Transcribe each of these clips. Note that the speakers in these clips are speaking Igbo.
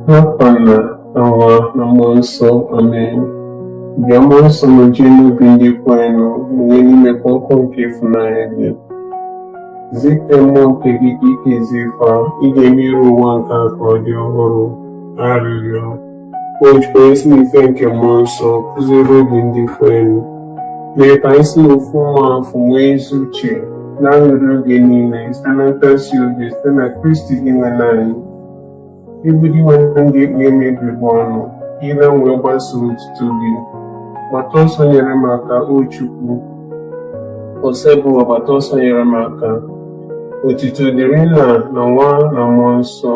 N'afọ na Nwa na Mmụọ Nsọ, Amen. Bịa Mmụọ Nsọ nọjie n'obi ndị kwerenụ mụnye n'ime kpọnkọ nke ịfụnanya gị. Zite mmụọ nke gị ka ike zifa ị ga-emere ụwa nke a ka ọ dị ọhụrụ. Arịrịọ o jikwa ezi ife nke Mmụọ Nsọ kụziere obi ndị kwerenụ, mee ka anyị si n'ofu nwa afọ nwee ezi uche na-aṅụrị oge niile site na nkasi obi site na Kristi gị nwe anyị. Ibuli nwanne ndị ikpe mebiri ọnụ, ile wee gbasoo otuto gị. Gbata ọsọ nyere m aka, o Chukwu. Osebụ gbata ọsọ nyere m aka. Otuto dịrị Nna na Nwa na Mmụọ Nsọ,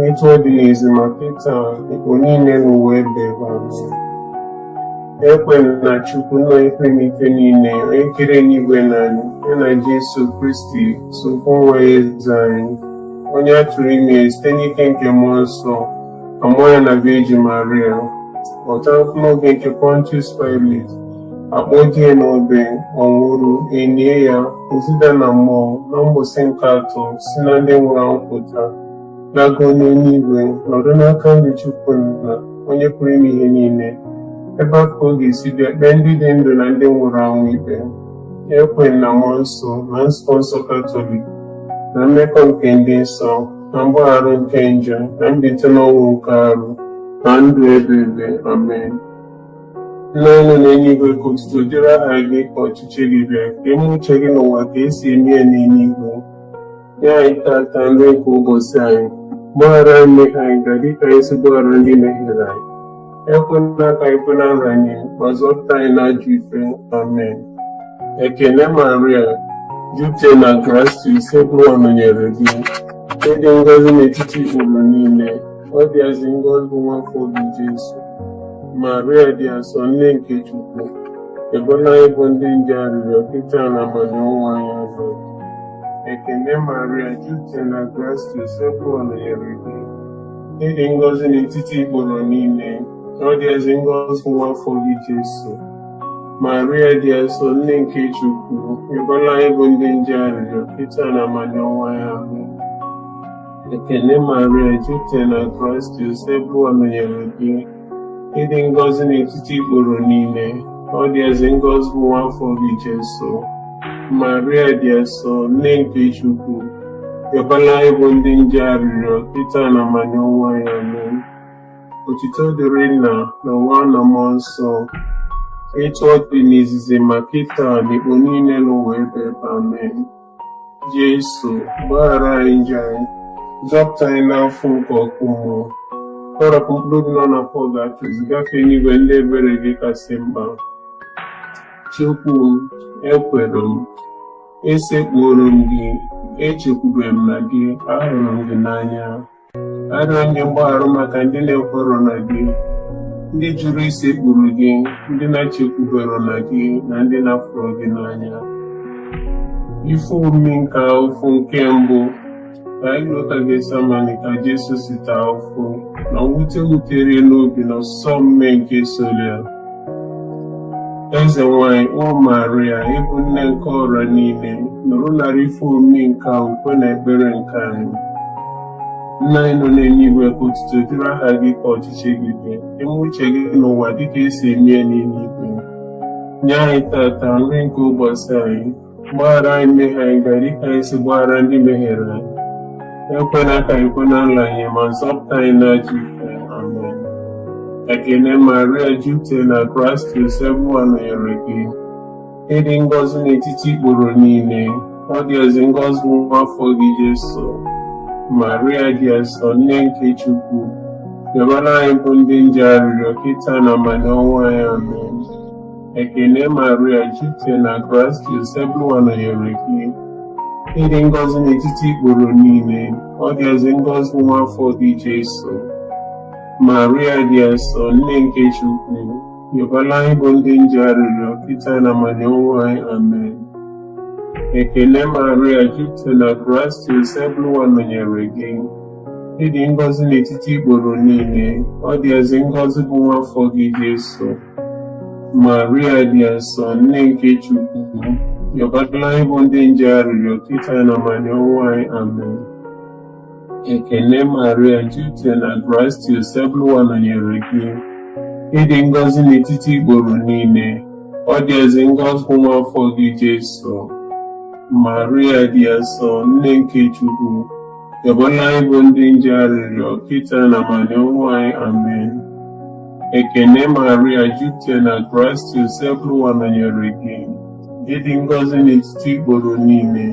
etu ọ dị n'ezi ma kịta ikpo niile n'ụwa ebe amen. Ekwela na Chukwu nna ikpe n'ike niile, onye kere n'igwe na anyị, ya na Jesu Kristi sokwa nwa ya eze anyị, onye a tụrụ ime site n'ike nke Mmụọ Nsọ, amụọ ya na Virgin Maria, ọta n'oge nke Pontius Pilate, akpọ di ya n'obe, ọ nwụrụ, elie ya, ezida na mmụọ, na mgbụsị nke atọ si na ndị nwụrụ anwụ pụta, lago n'eluigwe, nọdụ n'aka nri Chukwu Nna, onye pụrụ ime ihe niile. Ebe afọ ọ ga-esi bịa kpee ndị dị ndụ na ndị nwụrụ anwụ ikpe. Ekwe na Mmụọ Nsọ na nzukọ nsọ Katọlik, na mmekọ nke ndị nsọ, na mgbaghara nke njọ, na mbilite n'ọnwụ nke arụ, na ndụ ebighị ebi. Amen. Nna anyị nọ n'eluigwe, ka otuto dịrị aha gị, ka ọchịchị gị bịa, ka eme uche gị n'ụwa ka esi eme ya n'eluigwe. Nye anyị tata nri nke ụbọchị anyị, gbaghara anyị mmehie anyị ga dịka anyị si gbaghara ndị mehiere anyị. Ekwela ka anyị kwe na nranye, ma zọpụta anyị n'ajọ ife. Amen. Ekele Maria, jupụtara na gracia, Sebuwa nọnyere gị. Ịdị ngọzi n'etiti ikpuru niile, ọ dịazị ngọzi bụ nwafọ gị Jesu. Maria dị asọ, nne nke Chukwu, ebola anyị bụ ndị nje arịrịọ kịta na amaniọnwụ anyị azụ. Ekele Maria, jupụtara na gracia, Sebuwa nọnyere gị. Ịdị ngọzi n'etiti ikpuru niile, ọ dịazị ngọzi bụ nwafọ gị Jesu. Maria dị asọ, nne nke Chukwu, ebola anyị bụ ndị nje arịrịọ kịta na amaniọnwụ anyị ahụ. Ekele Maria, jupụtara na gracia, Sebuwa nọnyere gị. Ịdị ngọzi n'etiti ikpuru niile, ọ dịazị ngọzi bụ nwafọ gị Jesu. Maria dị asọ, nne nke Chukwu, ebola anyị bụ ndị nje arịrịọ kịta na amaniọnwụ anyị. Amen. Otuto dịrị Nna na Nwa na Mmụọ Nsọ, etu ọ dị n'izizi ma kịta na ikpo niile n'ụwa ebe. Amen. Jesu, gbaghara anyị njọ anyị, zọpụta anyị n'afọ nke ọkụ mmụọ, tọrọpụ mkpụrụ obi nọ na pọgatọs, gafee n'igwe ndị ebere gị kasị mkpa. Chukwu m, ekwere m, esekpuoro m gị, echekwubere m na gị, ahụrụ m gị n'anya. Arịọ gị mgbaghara maka ndị na-ekwerọ na gị, ndị jụrụ isekpuru gị, ndị na-echekwubere na gị, na ndị na-afụrụ gị n'anya. Ife omimi nke ahụhụ nke mbụ, ka anyị lụta ga-esi amalị ka Jesu si taa ahụhụ, na mwute wutere n'obi na ọsụsọ mme nke soro ya. Eze nwanyị, o Maria, ịbụ nne nke ọrịa niile, nụrụ nara ife omimi nke ukwe na ekpere nke anyị. Nna anyị nọ n'eluigwe, ka otuto dịrị aha gị, ka ọchịchị gị bịa, eme uche gị n'ụwa dịka esi eme ya n'eluigwe. Nye anyị tata nri nke ụbọchị anyị, gbaghara anyị mmehie anyị ga dịka anyị si gbaghara ndị mehiere anyị. Ekwela ka anyị kwe na nranye, ma zọpụta anyị n'ajọ ife. Amen. Ekele Maria, jupụtara na gracia, Sebuwa nọnyere gị. Ịdị ngọzi n'etiti ikpuru niile, ọ dịazị ngọzi bụ nwafọ gị Jesu. Maria dị asọ, nne nke Chukwu, ebola anyị bụ ndị nje arịrịọ kịta na amaniọnwụ anyị. Amen. Ekele Maria, jupụtara na gracia, Sebuwa nọnyere gị. Ịdị ngọzi n'etiti ikpuru niile, ọ dịazị ngọzi bụ nwafọ gị Jesu. Maria dị asọ, nne nke Chukwu, ebola anyị bụ ndị nje arịrịọ kịta na amaniọnwụ anyị. Amen. Ekele Maria, jupụtara na gracia, Sebuwa nọnyere gị. Ịdị ngọzi n'etiti ikpuru niile, ọ dịazị ngọzi bụ nwafọ gị Jesu. Maria dị asọ, nne nke Chukwu, ebola anyị bụ ndị nje arịrịọ kịta na amaniọnwụ anyị. Amen. Ekene Maria, jupụtara na gracia, Osebụlụwa nọnyere gị. Ịdị ngọzi n'etiti igboro niile, ọ dị ezi ngọzi bụ nwa afọ gị Jesu. Maria dị asọ, nne nke Chukwu, yọbala anyị bụ ndị nje arịrịọ, kịta na amani ọnwụ anyị. Amen. Ekene Maria, jupụtara na gracia, Osebụlụwa nọnyere gị. Ịdị ngọzi n'etiti igboro niile,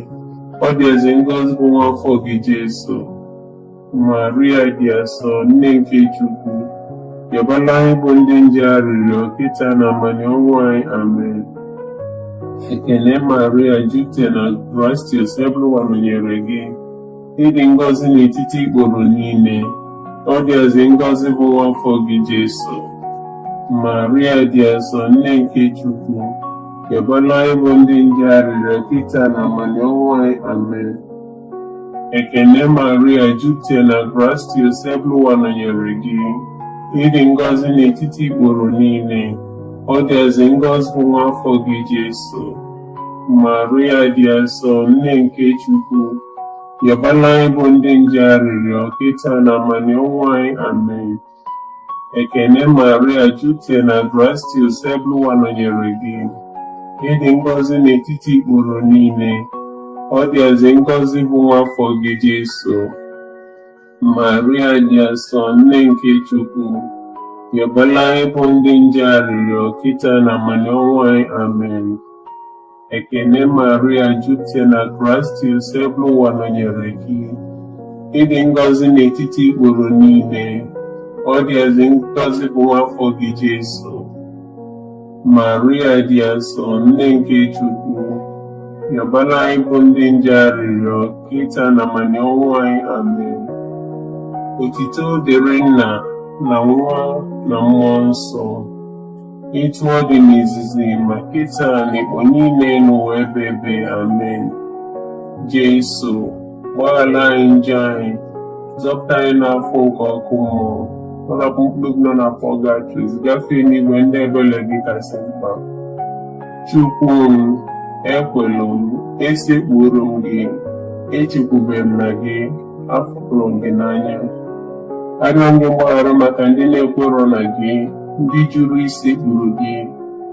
ọ dị ezi ngọzi bụ nwa afọ gị Jesu. Maria dị asọ, nne nke Chukwu, yọbala anyị bụ ndị nje arịrịọ, kịta na amani ọnwụ anyị. Amen. Ekene Maria, jupụtara na gracia, Osebụlụwa nọnyere gị. Ịdị ngọzi n'etiti igboro niile, ọ dị ezi ngọzi bụ nwa afọ gị Jesu. Maria dị asọ, nne nke Chukwu, yọbala anyị bụ ndị nje arịrịọ, kịta na amani ọnwụ anyị. Amen. Ekene Maria, jupụtara na gracia, Osebụlụwa nọnyere gị. Ịdị ngọzi n'etiti igboro niile, ọ dị ezi ngọzi bụ nwa afọ gị Jesu. Maria dị asọ, nne nke Chukwu, yọbala anyị bụ ndị nje arịrịọ, kịta na amani ọnwụ anyị. Amen. Ekene Maria, jupụtara na gracia, Osebụlụwa nọnyere gị. Ịdị ngọzi n'etiti igboro niile, ọ dị ezi ngọzi bụ nwa afọ gị Jesu. Maria dị asọ, nne nke Chukwu, yọbala anyị bụ ndị nje arịrịọ, kịta na amani ọnwụ anyị. Amen. Ekene Maria, jupụtara na gracia, Osebụlụwa nọnyere gị. Ịdị ngọzi n'etiti igboro niile, ọ dị ezi ngọzi bụ nwa afọ gị Jesu. Maria dị asọ, nne nke Chukwu, yọbala anyị bụ ndị nje arịrịọ, kịta na amani ọnwụ anyị. Amen. Otito dịrị Nna na Nwa na Mmụọ Nsọ, etu ọ dị n'izizi ma kịta na ikpo niile n'ụwa ebe ebe. Amen. Jesu, gbaghara anyị njọ anyị, zọpụta anyị n'afọ nke ọkụ mmụọ, ọrapụ mkpụrụ nọ na pọgatris, gafee n'igwe ndị ebere gị kasị mkpa. Chukwu m, ekwelu m, esekpuru m gị, echekwubere m na gị, afụrụ m gị n'anya. Arịọ gị mgbaghara maka ndị na-ekwerọ na gị, ndị jụrụ isekpuru gị,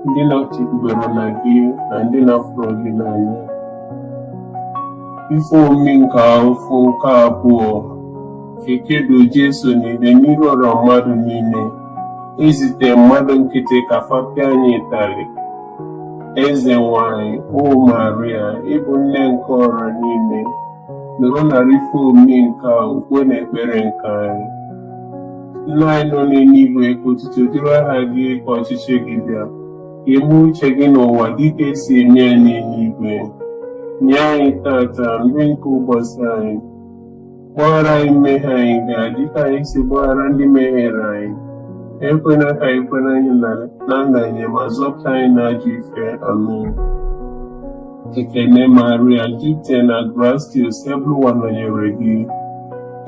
ndị na-echekwubere na gị, na ndị na-afụrụ gị n'anya. Ife omimi nke afọ nke abụọ, ekedo Jesu niile n'iru ọra mmadụ niile, ezite mmadụ nkịtị ka fapịa anyị ịtarị. Eze nwanyị, o Maria, ịbụ nne nke ọra niile, nọrọ narị ife omimi nke ukwe na ekpere nke anyị. Nna anyị nọ n'eluigwe, ka otuto dịrị aha gị, ka ọchịchị gị bịa, ka eme uche gị n'ụwa dịka esi eme ya n'eluigwe. Nye anyị tata nri nke ụbọchị anyị. Gbaghara anyị mmehie anyị ga-adịka anyị si gbaghara ndị mehiere anyị. Ekwela ka anyị kwere anyị na ndanye, ma zọpụta anyị n'ajọ ife. Amen. Ekene Maria, jupụtara na gracia, Osebụlụwa nọnyere gị.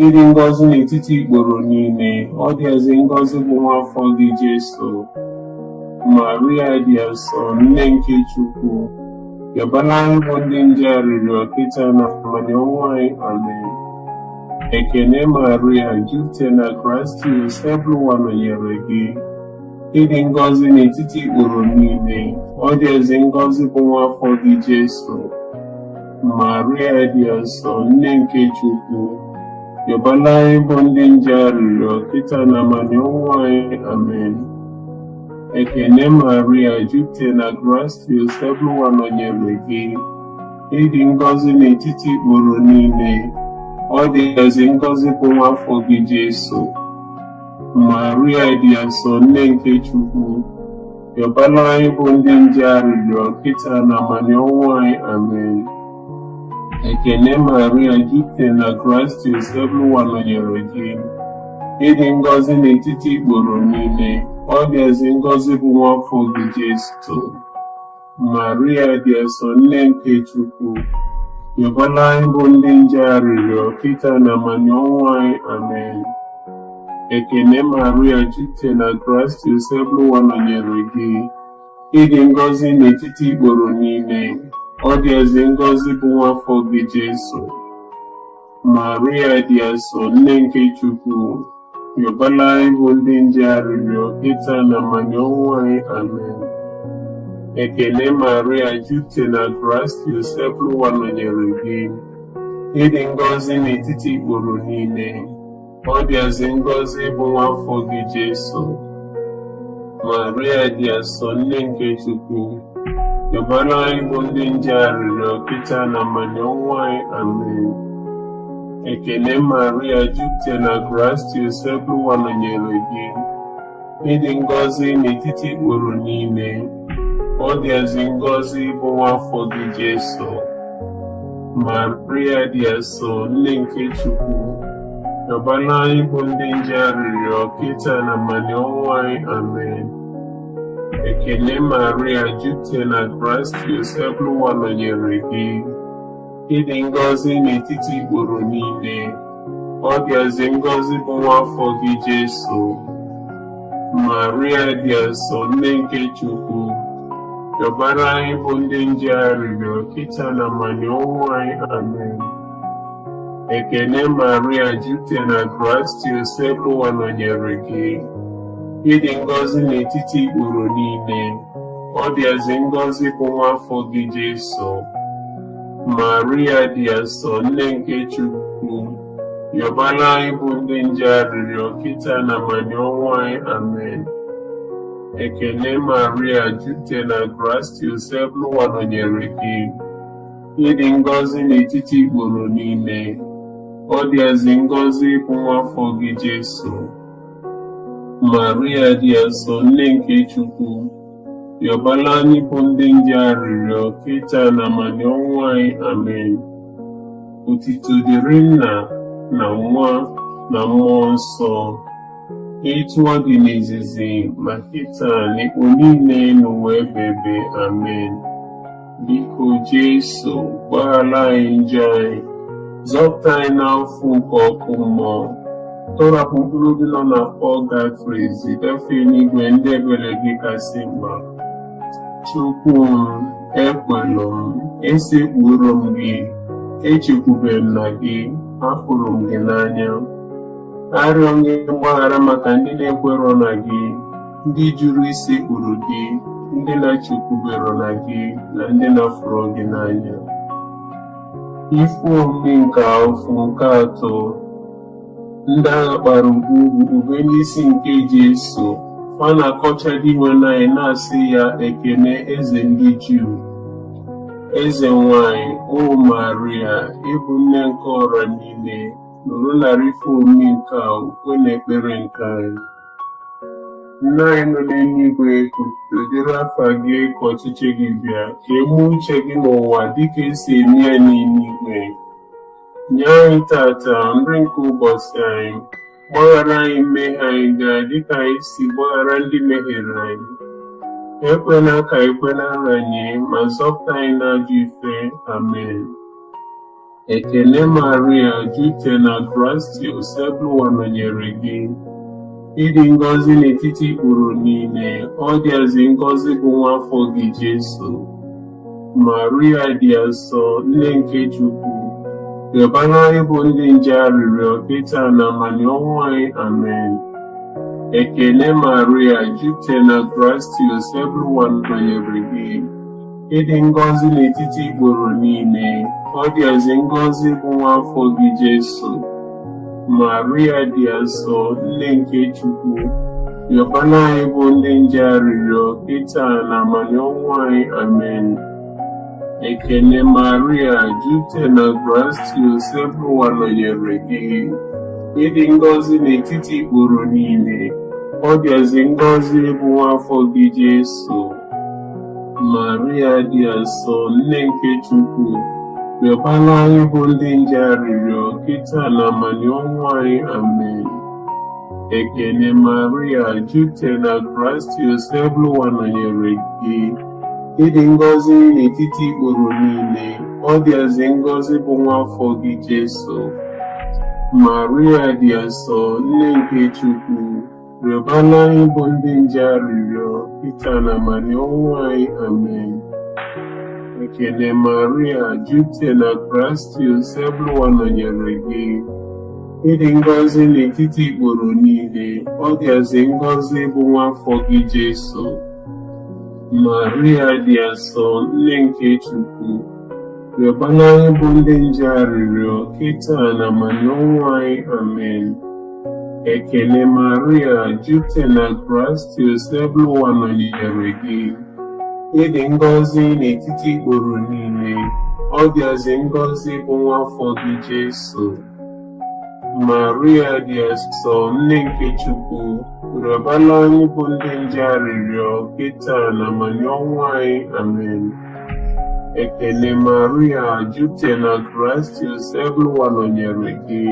Ịdị ngọzi n'etiti igboro niile, ọ dị ezi ngọzi bụ nwa afọ gị Jesu. Maria dị asọ, nne nke Chukwu, yọbala anyị bụ ndị nje arịrịọ, kịta na amani ọnwụ anyị. Amen. Ekene Maria, jupụtara na gracia, Osebụlụwa nọnyere gị. Ịdị ngọzi n'etiti igboro niile, ọ dị ezi ngọzi bụ nwa afọ gị Jesu. Maria dị asọ, nne nke Chukwu, yọbala anyị bụ ndị nje arịrịọ, kịta na amani ọnwụ anyị. Amen. Ekene Maria, jupụtara na gracia, Osebụlụwa nọnyere gị. Ịdị ngọzi n'etiti igboro niile, ọ dị ezi ngọzi bụ nwa afọ gị Jesu. Maria dị asọ, nne nke Chukwu, yọbala anyị bụ ndị nje arịrịọ, kịta na amani ọnwụ anyị. Amen. Ekene Maria, jupụtara na gracia, Osebụlụwa nọnyere gị. Ịdị ngọzi n'etiti igboro niile, ọ dị ezi ngọzi bụ nwa afọ gị Jesu. Maria dị asọ, nne nke Chukwu, yọbala anyị bụ ndị nje arịrịọ, kịta na amani ọnwụ anyị. Amen. Ekene Maria, jupụtara na gracia, Osebụlụwa nọnyere gị. Ịdị ngọzi n'etiti igboro niile, ọ dị ezi ngọzi bụ nwa afọ gị Jesu. Maria dị asọ, nne nke Chukwu, yọbala anyị bụ ndị nje arịrịọ kịta na mmanya ọnwụ anyị. Amen. Ekele Maria, jupụta na gracia, Joseph nọnyere gị. Ịdị ngọzi n'etiti ikporo niile, ọ dịazị ngọzi bụ nwafọ gị Jesu. Maria dị asọ, nne nke Chukwu, yọbala anyị bụ ndị nje arịrịọ kịta na mmanya ọnwụ anyị. Amen. Ekele Maria, jupụta na gracia, Joseph nọnyere gị. Ịdị ngọzi n'etiti ikporo niile, ọ dịazị ngọzi bụ nwafọ gị Jesu. Maria dị asọ, nne nke Chukwu, yọbala anyị bụ ndị nje arịrịọ kịta na mmanya ọnwụ anyị. Amen. Ekele Maria, jupụta na gracia, Joseph nọnyere gị. Ịdị ngọzi n'etiti ikporo niile, ọ dịazị ngọzi bụ nwafọ gị Jesu. Maria dị asọ, nne nke Chukwu, yọbara anyị bụ ndị nje arịrịọ kịta na mmanya ọnwụ anyị. Amen. Ekele Maria, jupụta na gracia, Joseph nọnyere gị. Ịdị ngọzi n'etiti ikporo niile, ọ dịazị ngọzi bụ nwafọ gị Jesu. Maria dị asọ, nne nke Chukwu, yọbara anyị bụ ndị nje arịrịọ kịta na mmanya ọnwụ anyị. Amen. Ekele Maria, jupụta na gracia, Joseph nọnyere gị. Ịdị ngọzi n'etiti ikporo niile, ọ dịazị ngọzi bụ nwafọ gị Jesu. Maria dị asọ, nne nke Chukwu, yọbala anyị bụ ndị nje arịrịọ kịta na mmanya ọnwụ anyị. Amen. Otuto dịrị Nna na Nwa na Mmụọ Nsọ, etu ọ dị n'izizi ma kịta n'ikpo niile n'ụwa ebighị. Amen. Biko Jesu, gbaghara anyị njọ anyị, zọpụta anyị n'afọ nke ọkụ mmụọ, tọrapụ mkpụrụ obi nọ n'afọ gafere gafee n'igwe ndị ebere gị kasị mkpa. Chukwu m, ekwelụ m, esekpuoro m gị, echekwubeghị m na gị, hapụrụ m gị n'anya. Arịọ gị mgbaghara maka ndị na-ekwerọ na gị, ndị jụrụ isekpuru gị, ndị na-echekwubero na gị, na ndị na-afụrụ gị n'anya. Ife omume nke afọ nke atọ, ndị agha kpara ube n'isi nke Jesu, fa na-akọcha dị iwe anyị na-asị ya, ekele eze ndị Juu. Eze nwanyị, o Maria, ịbụ nne nke ọra niile, nụrụ narị ife omume nke a ukwe na ekpere nke anyị. Nna anyị nọ n'eluigwe, kudere afa gị, ka ọchịchị gị bịa, ka eme uche gị n'ụwa dịka esi eme ya n'eluigwe. Nye anyị tata nri nke ụbọchị anyị, gbaghara anyị mmehie anyị gaa dịka anyị si gbaghara ndị mehiere anyị. Ekwela ka ekwenara anyị, ma zọpụta anyị n'ajọ ife. Amen. Ekele Maria, jupụta na gracia, Joseph nọnyere gị. Ịdị ngọzi n'etiti ikporo niile, ọ dịazị ngọzi bụ nwafọ gị Jesu. Maria dị asọ, nne nke Chukwu, yọbara anyị bụ ndị nje arịrịọ kịta na mmanya ọnwụ anyị. Amen. Ekele Maria, jupụta na gracia, Joseph nọnyere gị. Ịdị ngọzi n'etiti ikporo niile, ọ dịazị ngọzi bụ nwafọ gị Jesu. Maria dị asọ, nne nke Chukwu, yọbara anyị bụ ndị nje arịrịọ kịta na mmanya ọnwụ anyị. Amen. Ekele Maria, jupụta na gracia, Joseph nọnyere gị. Ịdị ngọzi n'etiti ikporo niile, ọ dịazị ngọzi bụ nwafọ gị Jesu. Maria dị asọ, nne nke Chukwu, yọbara anyị bụ ndị nje arịrịọ kịta na mmanya ọnwụ anyị. Amen. Ekele Maria, jupụta na gracia, Joseph nọnyere gị. Ịdị ngọzi n'etiti ikporo niile, ọ dịazị ngọzi bụ nwafọ gị Jesu. Maria dị asọ, nne nke Chukwu, yọbara anyị bụ ndị nje arịrịọ kịta na mmanya ọnwụ anyị. Amen. Ekele Maria, jupụtara na grace, Ebụwa nọnyere gị. Ịdị ngọzi n'etiti ikporo niile, ọ dịazị ngọzi bụ nwa afọ gị Jesu. Maria dị asọ, nne nke Chukwu, rịọbara anyị bụ ndị nje arịrịọ, kịta na ma n'ọnwụ anyị. Amen. Ekele Maria, jupụtara na grace, Ebụwa nọnyere gị. Ịdị ngọzi n'etiti ikporo niile, ọ dịazị ngọzi bụ nwa afọ gị Jesu. Maria dị asọ, nne nke Chukwu, rịọbara anyị bụ ndị nje arịrịọ, kịta na ma n'ọnwụ anyị. Amen. Ekele Maria, jupụtara na grace, Ebụwa nọnyere gị.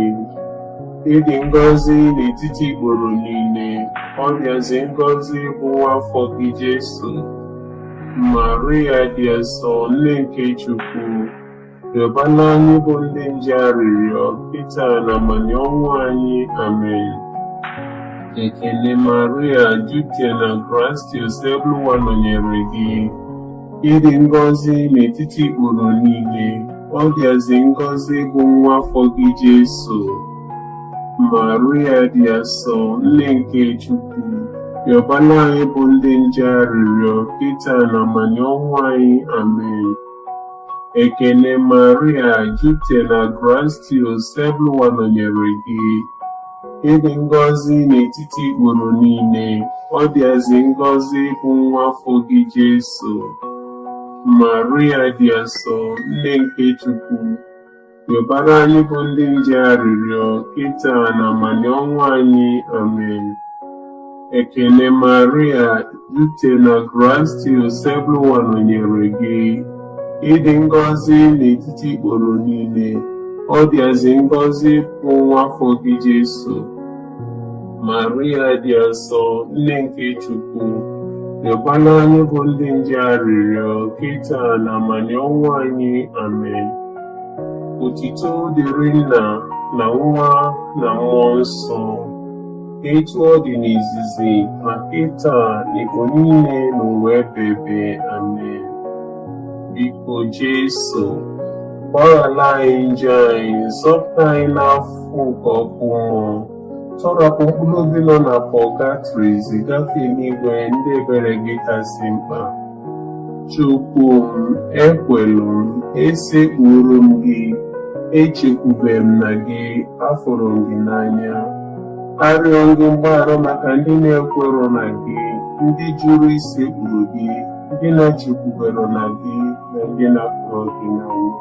Ịdị ngọzi n'etiti ikporo niile, ọ dịazị ngọzi bụ nwa afọ gị Jesu. Maria dị asọ, nne nke Chukwu, rịọbara anyị bụ ndị nje arịrịọ, kịta na ma n'ọnwụ anyị. Amen. Ekele Maria, jupụtara na grace, Ebụwa nọnyere gị. Ịdị ngọzi n'etiti ikporo niile, ọ dịazị ngọzi bụ nwa afọ gị Jesu. Maria dị asọ, nne nke Chukwu, rịọbara anyị bụ ndị nje arịrịọ, kịta na ma n'ọnwụ anyị. Amen. Ekele Maria, jupụtara na grace, Ebụwa nọnyere gị. Ịdị ngọzi n'etiti ikporo niile, ọ dịazị ngọzi bụ nwa afọ gị Jesu. Maria dị asọ, nne nke Chukwu, rịọbara anyị bụ ndị nje arịrịọ, kịta na ma n'ọnwụ anyị. Amen. Ekele Maria, jupụtara na grace, Ebụwa nọnyere gị. Ịdị ngọzi n'etiti ikporo niile, ọ dịazị ngọzi bụ nwa afọ gị Jesu. Maria dị asọ, nne nke Chukwu, rịọbara anyị bụ ndị nje arịrịọ, kịta na ma n'ọnwụ anyị. Amen. Otuto dịrị Nna na Nwa na Mmụọ Nsọ, etu ọ dị n'izizi ma kịta na igbo niile n'ụwa ebighị ebi. Amen. Biko Jesu, gbaghara anyị njọ anyị, zọpụta anyị n'afọ nke ọkụ mmụọ, tọrapụ mkpụrụ obi nọ na pọgatrị, zigafe n'igwe ndị ebere gị kasị mkpa. Chukwu m, ekwelu m, esekpuru m gị, echekwubeghị m na gị, afụrụ m gị n'anya. Arịọ gị mgbaghara maka ndị na-ekwerọ na gị, ndị jụrụ isekpuru gị, ndị na-echekwubero na gị, na ndị na-afụrụ gị n'anya.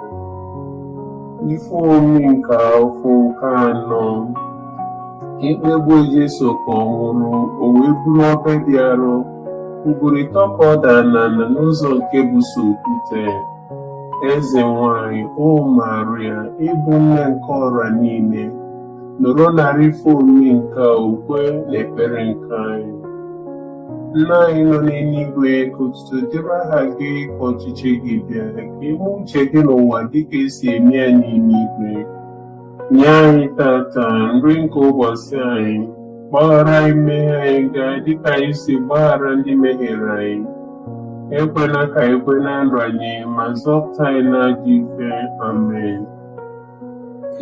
Ife omimi nke afọ nke anọ, ikpegbu Jesu ka ọ nwụrụ, o wee buru obe dị arọ, ugboro ịtọ ka ọ dara n'ala n'ụzọ nke buso okwute. Eze nwanyị, o Maria, ịbụ nne nke ọra niile, nọrọ narị ife omimi nke okwe na ekpere nke anyị. Nna anyị nọ n'eluigwe, ka otuto dịrị aha gị, ka ọchịchị gị bịa, ka ime uche gị n'ụwa dịka esi eme ya n'eluigwe. Nye anyị tata nri nke ụbọchị anyị, gbaghara anyị mmehie anyị gaa dịka anyị si gbaghara ndị mehiere anyị. Ekwela ka anyị kwe na nrọ anyị, ma zọpụta anyị n'ajọ ife. Amen.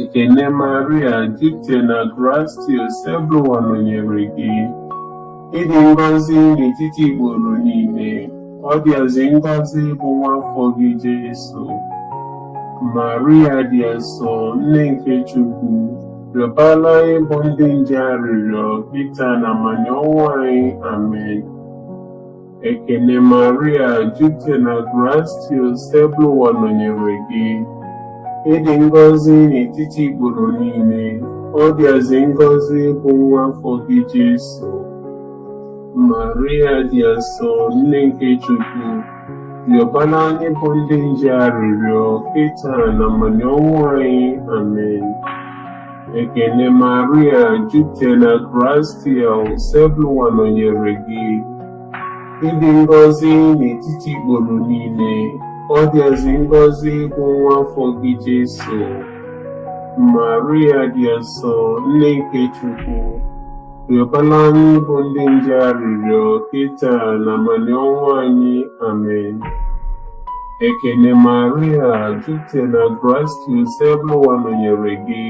Ekele Maria, jupụtara na grace, Ebụwa nọnyere gị. Ịdị ngọzi n'etiti ikporo niile, ọ dịazị ngọzi bụ nwa afọ gị Jesu. Maria dị asọ, nne nke Chukwu, rịọbara anyị bụ ndị nje arịrịọ, kịta na ma n'ọnwụ anyị. Amen. Ekele Maria, jupụtara na grace, Ebụwa nọnyere gị. Ịdị ngọzi n'etiti ikporo niile, ọ dịazị ngọzi bụ nwa afọ gị Jesu. Maria dị asọ, nne nke Chukwu, rịọbara anyị bụ ndị nje arịrịọ, kịta na ma n'ọnwụ anyị. Amen. Ekele Maria, jupụtara na grace, Ebụwa nọnyere gị. Ịdị ngọzi n'etiti ikporo niile, ọ dịazị ngọzi bụ nwa afọ gị Jesu. Maria dị asọ, nne nke Chukwu, rịọbara anyị bụ ndị nje arịrịọ, kịta na ma n'ọnwụ anyị. Amen. Ekene Maria, jupụtara na Gracious, Ebụwa nọnyere gị.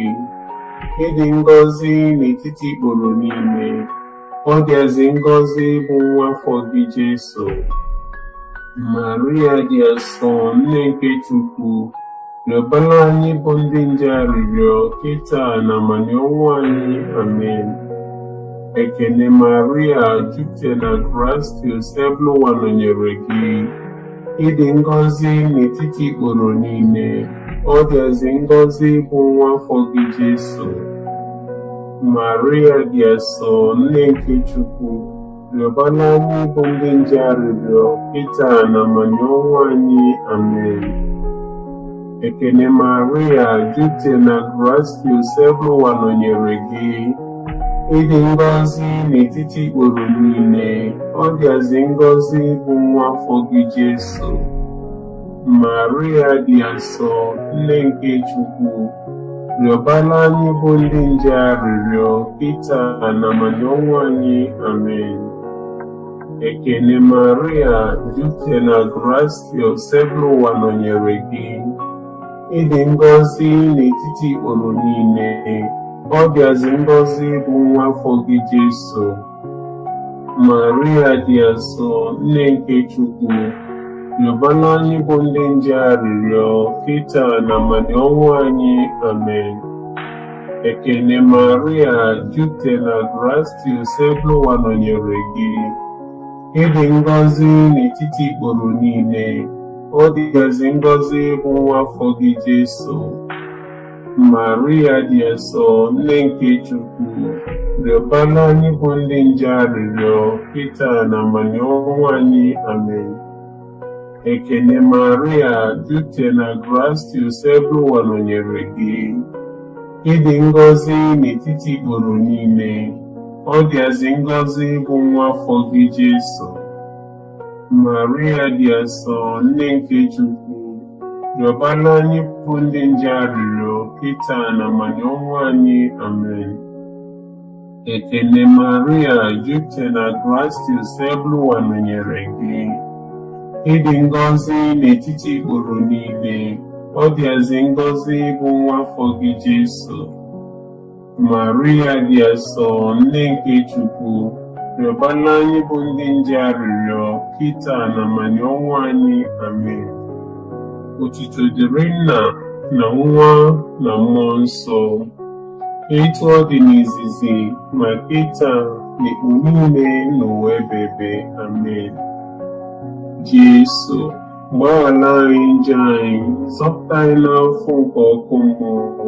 Ịdị ngọzi n'etiti ikporo niile, ọ dịazị ngọzi bụ nwa afọ gị Jesu. Maria dị asọ, nne nke Chukwu, rịọbara anyị bụ ndị nje arịrịọ kịta na amani ọnwụ anyị. Amen. Ekene Maria, jupụtara na Gracious, Ebụwa nọnyere gị. Ịdị ngọzi n'etiti ikporo niile, ọ dịazị ngọzi bụ nwa afọ gị Jesu. Maria dị asọ, nne nke Chukwu, rịọbara anyị bụ ndị nje arịrịọ kịta na amani ọnwụ anyị. Amen. Ekene Maria, jupụtara na Gracious, Ebụwa nọnyere gị. Ịdị ngọzi n'etiti ikporo niile, ọ dịazị ngọzi bụ nwa afọ gị Jesu. Maria dị asọ, nne nke Chukwu, rịọbara anyị bụ ndị nje arịrịọ kịta na amani ọnwụ anyị. Amen. Ekene Maria, jupụtara na Gracious, Ebụwa nọnyere gị. Ịdị ngọzi n'etiti ikporo niile, ọ dịazị ngọzi bụ nwa afọ gị Jesu. Maria dị asọ, nne nke Chukwu, rịọbara anyị bụ ndị nje arịrịọ kịta na amani ọnwụ anyị. Amen. Ekene Maria, jupụtara na Gracious, Ebụwa nọnyere gị. Ịdị ngọzi n'etiti ikporo niile, ọ dịazị ngọzi bụ nwa afọ gị Jesu. Maria dị asọ, nne nke Chukwu, rịọbara anyị bụ ndị nje arịrịọ kịta na amani ọnwụ anyị. Amen. Ekene Maria, jupụtara na Gracious, Ebụwa nọnyere gị. Ịdị ngọzi n'etiti ikporo niile, ọ dịazị ngọzi bụ nwa afọ gị Jesu. Maria dị asọ, nne nke Chukwu, rịọbara anyị bụ ndị nje arịrịọ kịta na amani ọnwụ anyị. Amen. Ekene Maria, jupụtara na Gracious, Ebụwa nọnyere gị. Ịdị ngọzi n'etiti ikporo niile, ọ dịazị ngọzi bụ nwa afọ gị Jesu. Maria dị asọ, nne nke Chukwu, rịọbara anyị bụ ndị nje arịrịọ kịta na amani ọnwụ anyị. Amen. Otuto dịrị Nna na Nwa na Mmụọ Nsọ, etu ọ dị n'izizi ma kịta na ikpu niile n'ụwa ebebe. Amen. Jesu, gbaghara anyị njọ anyị, zọpụta anyị n'afọ nke ọkụ mmụọ,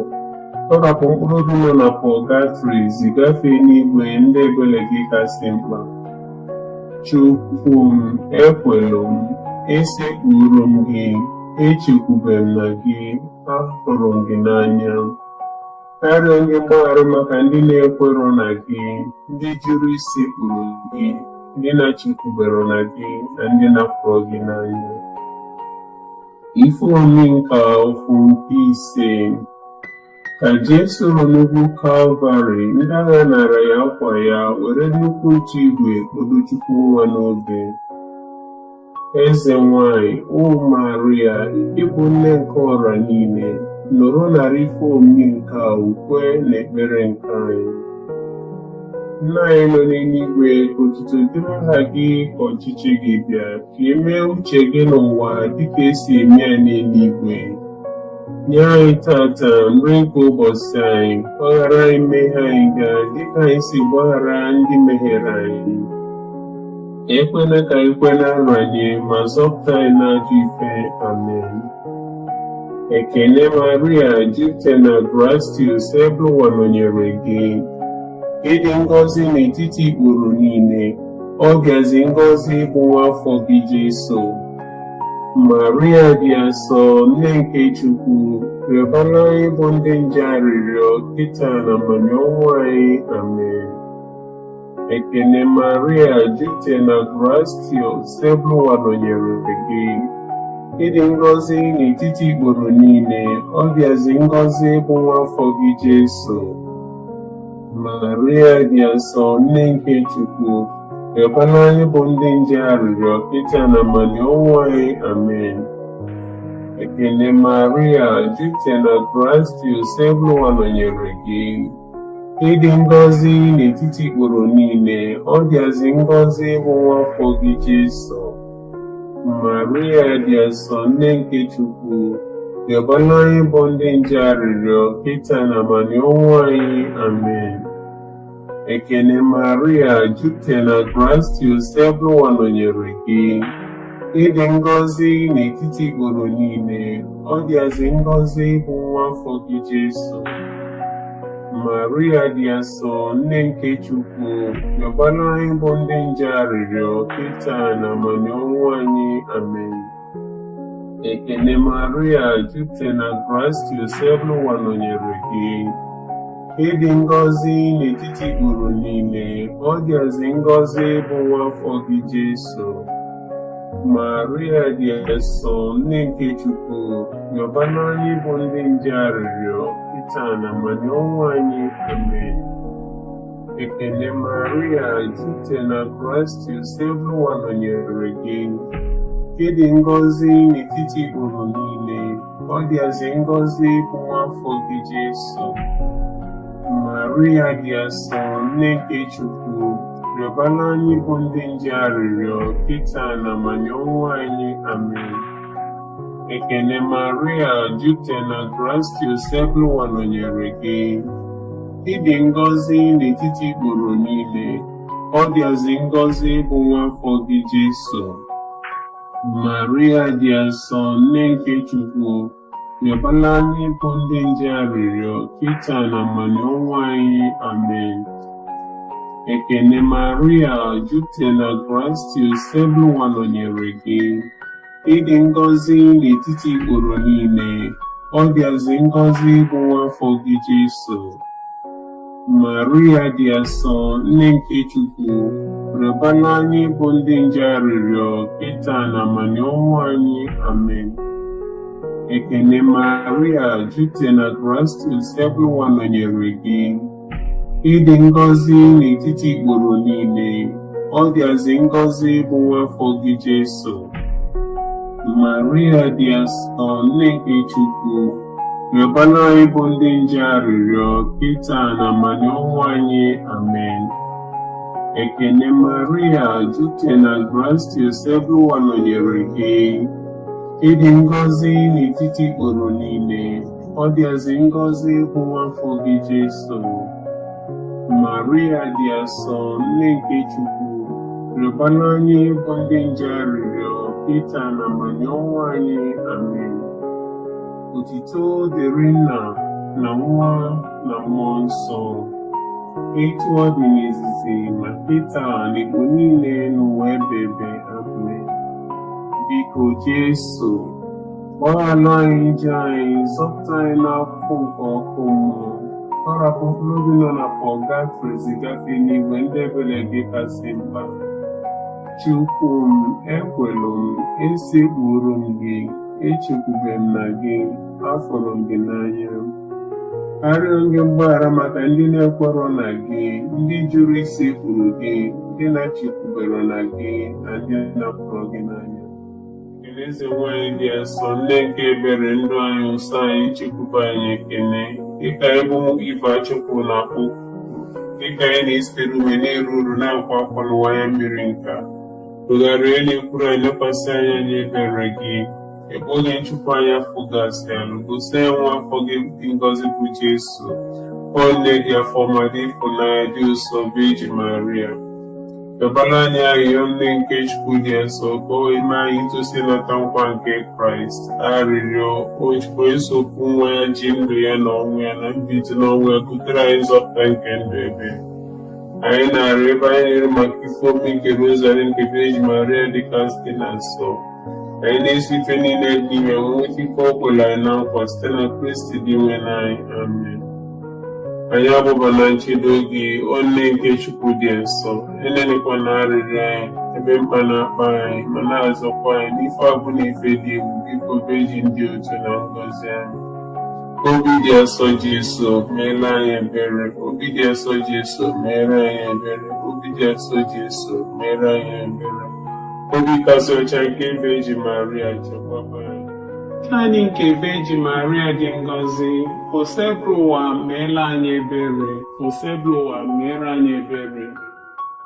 tọhapụ mkpụrụ obi nọ na pọgatrị, zigafee n'igwe ndị ebere gị kasị mkpa. Chukwu m, ekwelu m, esekpuru m gị, echekwube m na gị, ahụrụ m gị n'anya. Arịọ gị mgbaghara maka ndị na-ekwero na gị, ndị jụrụ isekpuru gị, ndị na-echekwubere na gị, na ndị na-afụrụ gị n'anya. Ife omimi nke afọ nke ise. Ka Jesu nọ n'ugwu Kalvarị, ndị agha nara ya akwa ya, were nnukwu otu igwe kpodo Chukwu nwa n'obe. Eze nwanyị, o Maria, ịbụ nne nke ọra niile, nọrọ narị ife omimi nke a ukwe na ekpere nke anyị. Nna anyị nọ n'eluigwe, otuto dịrị aha gị, ka ọchịchị gị bịa, ka e mee uche gị n'ụwa dịka esi eme ya n'eluigwe. Nye anyị tata nri nke ụbọchị anyị, gbaghara anyị mmehie anyị gaa dịka anyị si gbaghara ndị mehiere anyị. Ekwela ka anyị kwe na nranye, ma zọpụta anyị n'ajọ ife. Amen. Ekene Maria, jupụtara na Gracious, Ebụwa nọnyere gị. Ịdị ngọzi n'etiti ikporo niile, ọ dịazị ngọzi bụ nwa afọ gị Jesu. Maria dị asọ, nne nke Chukwu, rịọbara anyị bụ ndị nje arịrịọ kịta na amani ọnwụ anyị. Amen. Ekene Maria, jupụtara na Gracious, Ebụwa nọnyere gị. Ịdị ngọzi n'etiti ikporo niile, ọ dịazị ngọzi bụ nwa afọ gị Jesu. Maria dị asọ, nne nke Chukwu, rịọbara anyị bụ ndị nje arịrịọ kịta na amani ọnwụ anyị. Amen. Ekele Maria, jupụtara na Kraịst, Nsọ nọnyere gị. Ịdị ngọzi n'etiti ikporo niile, ọ dịazị ngọzi bụ nwa afọ gị Jesu. Maria dị nsọ, nne nke Chukwu, rịọbara anyị bụ ndị nje arịrịọ kịta na abalị ọnwụ anyị. Amen. Ekele Maria, jupụtara na Kraịst, Nsọ nọnyere gị. Ịdị ngọzi n'etiti ikporo niile, ọ dịazị ngọzi bụ nwa afọ gị Jesu. Maria dị nsọ, nne nke Chukwu, rịọbara anyị bụ ndị nje arịrịọ kịta na abalị ọnwụ anyị. Amen. Ekele Maria, jupụtara na Kraịst, Nsọ nọnyere gị. Ịdị ngọzi n'etiti ikporo niile, ọ dịazị ngọzi bụ nwa afọ gị Jesu. Maria dị nsọ, nne nke Chukwu, rịọbara anyị bụ ndị nje arịrịọ kịta na abalị ọnwụ anyị. Amen. Ekele Maria, jupụtara na Kraịst, Nsọ nọnyere gị. Ịdị ngọzi n'etiti ikporo niile, ọ dịazị ngọzi bụ nwa afọ gị Jesu. Maria dị nsọ, nne nke Chukwu, rịọbara anyị bụ ndị nje arịrịọ kịta na abalị ọnwụ anyị. Amen. Ekele Maria, jupụtara na Kraịst, Nsọ nọnyere gị. Ịdị ngọzi n'etiti ikporo niile, ọ dịazị ngọzi bụ nwa afọ gị Jesu. Maria dị nsọ, nne nke Chukwu, rịọbara anyị bụ ndị nje arịrịọ kịta na abalị ọnwụ anyị. Amen. Ekele Maria, jupụtara na Kraịst, Nsọ nọnyere gị. Ịdị ngọzi n'etiti ikporo niile, ọ dịazị ngọzi bụ nwa afọ gị Jesu. Maria dị nsọ, nne nke Chukwu, rịọbara anyị bụ ndị nje arịrịọ kịta na abalị ọnwụ anyị. Amen. Ekele Maria, jupụtara na Kraịst, Nsọ nọnyere gị. Ịdị ngọzi n'etiti ikporo niile, ọ dịazị ngọzi bụ nwa afọ gị Jesu. Maria dị nsọ, nne nke Chukwu, rịọbara anyị bụ ndị nje arịrịọ kịta na abalị ọnwụ anyị. Amen. Ekele Maria, jupụtara na Kraịst, Nsọ nọnyere gị. Ịdị ngọzi n'etiti ikporo niile, ọ dịazị ngọzi bụ nwa afọ gị Jesu. Maria dị nsọ, nne nke Chukwu, rịọbara anyị bụ ndị nje arịrịọ kịta na abalị ọnwụ anyị. Amen. Otuto dịrị Nna na Nwa na Mmụọ Nsọ, etu ọ dị n'izizi ma kịta na mgbe niile n'ụwa ebighị ebi. Amen. Biko Jesu, gbaghara anyị njọ anyị, zọpụta anyị n'afọ nke ọkụ mmụọ, tọrapụ mkpụrụ obi nọ na pọgatrị zigafe n'igwe ndị ebere gị kasị mkpa. Chukwu m, ekwelu m, esekpuru m gị, echekwube m na gị, afọrọ m gị n'anya. Arịọ gị mgbaghara maka ndị na-ekwerọ na gị, ndị jụrụ isekpuru gị, ndị na-echekwubere na gị, na ndị napụrụ gị n'anya. Eze nwanyị dị nsọ, nne nke ebere, ndụ anyị, nsọ anyị, chekwube anyị ekele, dịka ịbụ ife Chukwu na akpụ, dịka anyị na-esitere ume na-eru uru na-akwa akwa n'ụwa ya mmiri nka. Tụgharịa na-ekwuru anyị, lekwasị anya n'ebere gị, ebe onye nchụpụ anyị afọ gasị alụ, gosi anyị nwa afọ gị dị ngọzi bụ Jesu. Ọ nne dị afọ ma dị ịfụnanya dị ụsọ bụ Eji Maria. Rịọbara anyị arịrịọ nne nke Chukwu dị nsọ, ka o eme anyị itosi nata nkwa nke Kraịst. Arịrịọ o jikwa esokwu nwa ya ji ndụ ya na ọnwụ ya na mbilite n'ọnwụ ya kutere anyị nzọpụta nke ndụ ebe. Anyị na-arịọ ebe anyị na-eru maka ife omi nke Rọzari nke Eji Maria dịka site na nsọ. Anyị na-eso ife niile dị ime nweta ife ọ kwere anyị na nkwa site na Kristi dị nwe n'anyị. Amen. Anyị agbụba na nchedo gị, o nne nke Chukwu dị nsọ, enenekwa na arịrịọ anyị ebe mkpa na-akpa anyị, ma na-azọkwa anyị n'ife abụ na ife dị egwu. Biko beji ndị otu na ngọzi anyị. Obi dị nsọ Jesu, meere anyị ebere. Obi dị nsọ Jesu, meere anyị ebere. Obi dị nsọ Jesu, meere anyị ebere. Obi kasị ọcha nke Eji Maria, chekwaba anyị. Anyị nke Virgin Maria dị ngọzi, osebụrụ ụwa meela anyị ebere, osebụrụ ụwa meere anyị ebere.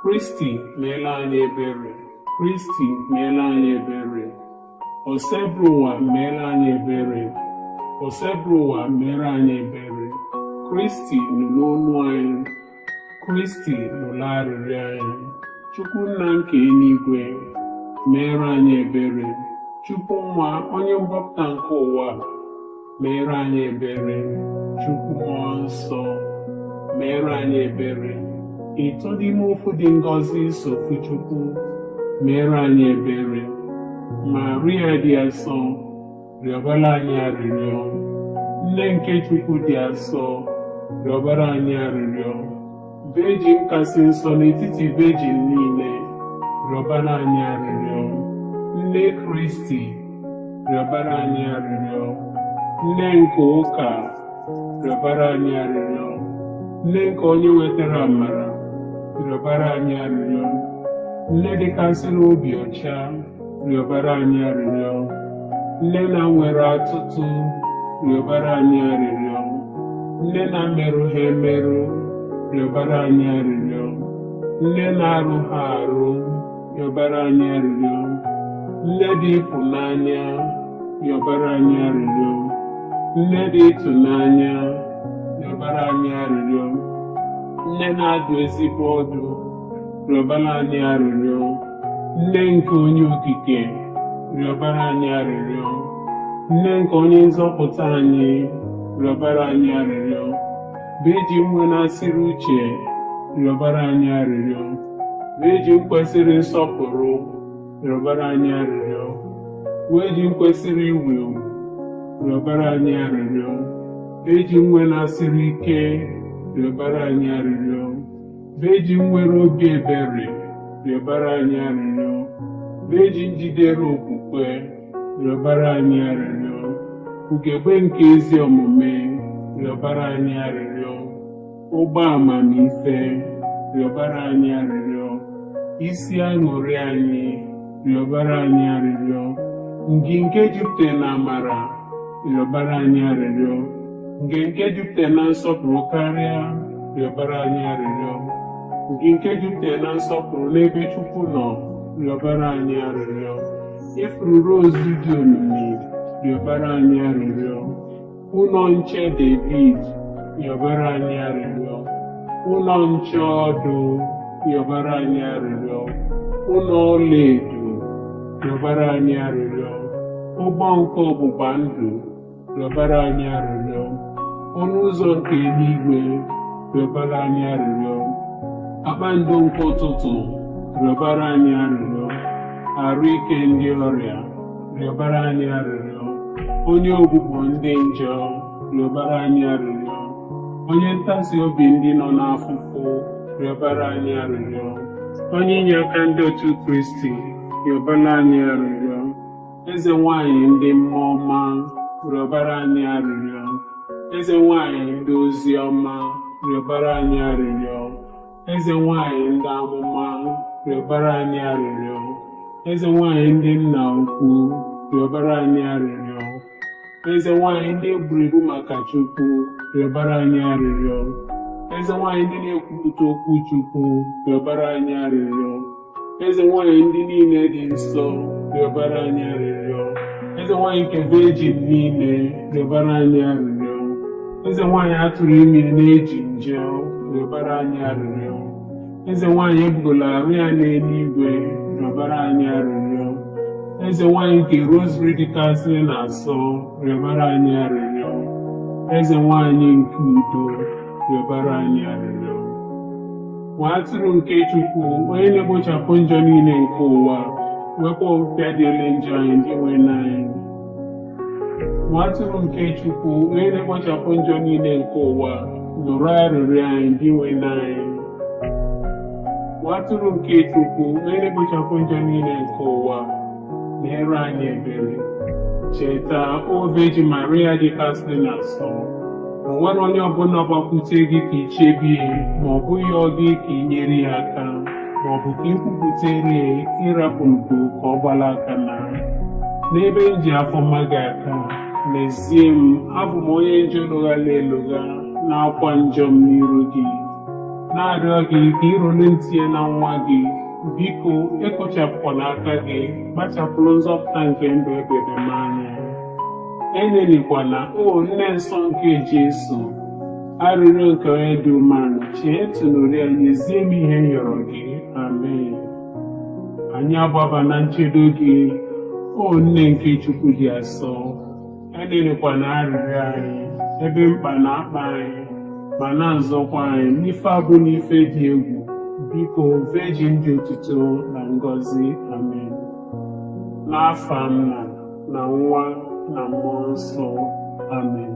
Kristi meela anyị ebere, Kristi meela anyị ebere. Osebụrụ ụwa meela anyị ebere, osebụrụ ụwa meere anyị ebere. Kristi nụrụ olu anyị, Kristi nụrụ arịrịọ anyị. Chukwu nna nke eluigwe meere anyị ebere. Chukwu nwa onye mgbapụta nke ụwa meere anyị ebere. Chukwu mmụọ nsọ meere anyị ebere. Ịtọ n'ime ofu dị ngọzi sofu Chukwu meere anyị ebere. Maria dị asọ rịọbara anyị arịrịọ. Nne nke Chukwu dị asọ rịọbara anyị arịrịọ. Virgin kasị nsọ n'etiti virgin niile rịọbara anyị arịrịọ. Nne Kristi rịọbara anyị arịrịọ. Nne nke ụka rịọbara anyị arịrịọ. Nne nke onye wetara amara rịọbara anyị arịrịọ. Nne dịkasịrị obi ọcha rịọbara anyị arịrịọ. Nne na nwere atụtụ rịọbara anyị arịrịọ. Nne na merụ ha emerụ rịọbara anyị arịrịọ. Nne na-arụ ha arụ rịọbara anyị arịrịọ. Nne dị ịfụnanya rịọbara anyị arịrịọ. Nne dị ịtụnanya rịọbara anyị arịrịọ. Nne na-adụ ezigbo ọdụ rịọbara anyị arịrịọ. Nne nke onye okike rịọbara anyị arịrịọ. Nne nke onye nzọpụta anyị rịọbara anyị arịrịọ. Virgin nwe na-asịrị uche rịọbara anyị arịrịọ. Virgin kwesịrị nsọpụrụ rịọbara anyị arịrịọ. Virgin kwesịrị iwu ewu rịọbara anyị arịrịọ. Virgin nwe na-asịrị ike rịọbara anyị arịrịọ. Virgin nwere obi ebere rịọbara anyị arịrịọ. Virgin jidere okwukwe rịọbara anyị arịrịọ. Ugegbe nke ezi omume rịọbara anyị arịrịọ. Ụgbọ amamife rịọbara anyị arịrịọ. Isi aṅụrị anyị rịọbara anyị arịrịọ. Ngịnke jupụtara na amara rịọbara anyị arịrịọ. Ngịnke jupụtara na nsọpụrụ karịa rịọbara anyị arịrịọ. Ngịnke jupụtara na nsọpụrụ n'ebe Chukwu nọ rịọbara anyị arịrịọ. Ifuru Rose dị omimi rịọbara anyị arịrịọ. Ụlọ nche David rịọbara anyị arịrịọ. Ụlọ nche ọdụ rịọbara anyị arịrịọ. Ụlọ ọlaedo rịọbara anyị arịrịọ. Ụgbọ nke ọgbụgba ndụ rịọbara anyị arịrịọ. Ọnụ ụzọ nke eluigwe rịọbara anyị arịrịọ. Kpakpando nke ụtụtụ rịọbara anyị arịrịọ. Arụ ike ndị ọrịa rịọbara anyị arịrịọ. Onye ogbugbo ndị njọ rịọbara anyị arịrịọ. Onye ntasi obi ndị nọ n'afụfụ rịọbara anyị arịrịọ. Onye inye aka ndị otu Kristi rịọbara anyị arịrịọ. Eze nwanyị ndị mmụọ ọma rịọbara anyị arịrịọ. Eze nwanyị ndị ozi ọma rịọbara anyị arịrịọ. Eze nwanyị ndị amụma rịọbara anyị arịrịọ. Eze nwanyị ndị nna ukwu rịọbara anyị arịrịọ. Eze nwanyị ndị eburu ibu maka Chukwu rịọbara anyị arịrịọ. Eze nwanyị ndị na-ekwupụta okwu Chukwu rịọbara anyị arịrịọ. Eze nwanyị ndị niile dị nsọ rịọbara anyị arịrịọ. Eze nwanyị nke Virgin niile rịọbara anyị arịrịọ. Eze nwanyị atụrụ ime na-eji nje rịọbara anyị arịrịọ. Eze nwanyị ebugola arụ ya n'eluigwe rịọbara anyị arịrịọ. Eze nwanyị nke Rọzari dịkasịrị na-asọ rịọbara anyị arịrịọ. Eze nwanyị nke udo rịọbara anyị arịrịọ. Nwa atụrụ nke Chukwu onye na-egbochapụ njọ niile nke ụwa, wepụ ọbịbịa dị ele njọ anyị ndị nwe n'anyị. Nwa atụrụ nke Chukwu onye na-egbochapụ njọ niile nke ụwa, nụrụ arịrịọ anyị ndị nwe n'anyị. Nwa atụrụ nke Chukwu onye na-egbochapụ njọ niile nke ụwa, meere anyị ebere. Cheta o Virgin Maria dịkasịrị na-asọ, o nwere onye ọbụla gbakwute gị ka ichebie, ma ọ bụghị ọ gị ka i nyere ya aka, ma ọ bụ ka ikwupụtere ịrapụ ugo ka ọ gbala aka na n'ebe m ji afọ mma gị aka, n'ezie m abụ m onye njọ lụghala elugha na-akwa njọ m n'iru gị, na-arịọ gị ka ịrụrụ ntị na nwa gị. Biko ekpochapụkwana aka gị, kpachapụrụ nzọpụta nke ndụ ebere m anya. Enelikwana o nne nsọ nke Jesu, arịrịọ nke onye dị umeala, chee tụnụrụ ya, nyezie m ihe m rịọrọ gị. Amen. Anyị agbaba na nchedo gị, o nne nke Chukwu dị asọ. Enelikwana arịrịọ anyị, ebe mkpa na-akpa anyị, ma na-azọkwa anyị n'ife abụ n'ife dị egwu. Biko Virgin dị otuto na ngọzi. Amen. N'afa Nna na Nwa na Mmụọ Nsọ. Amen.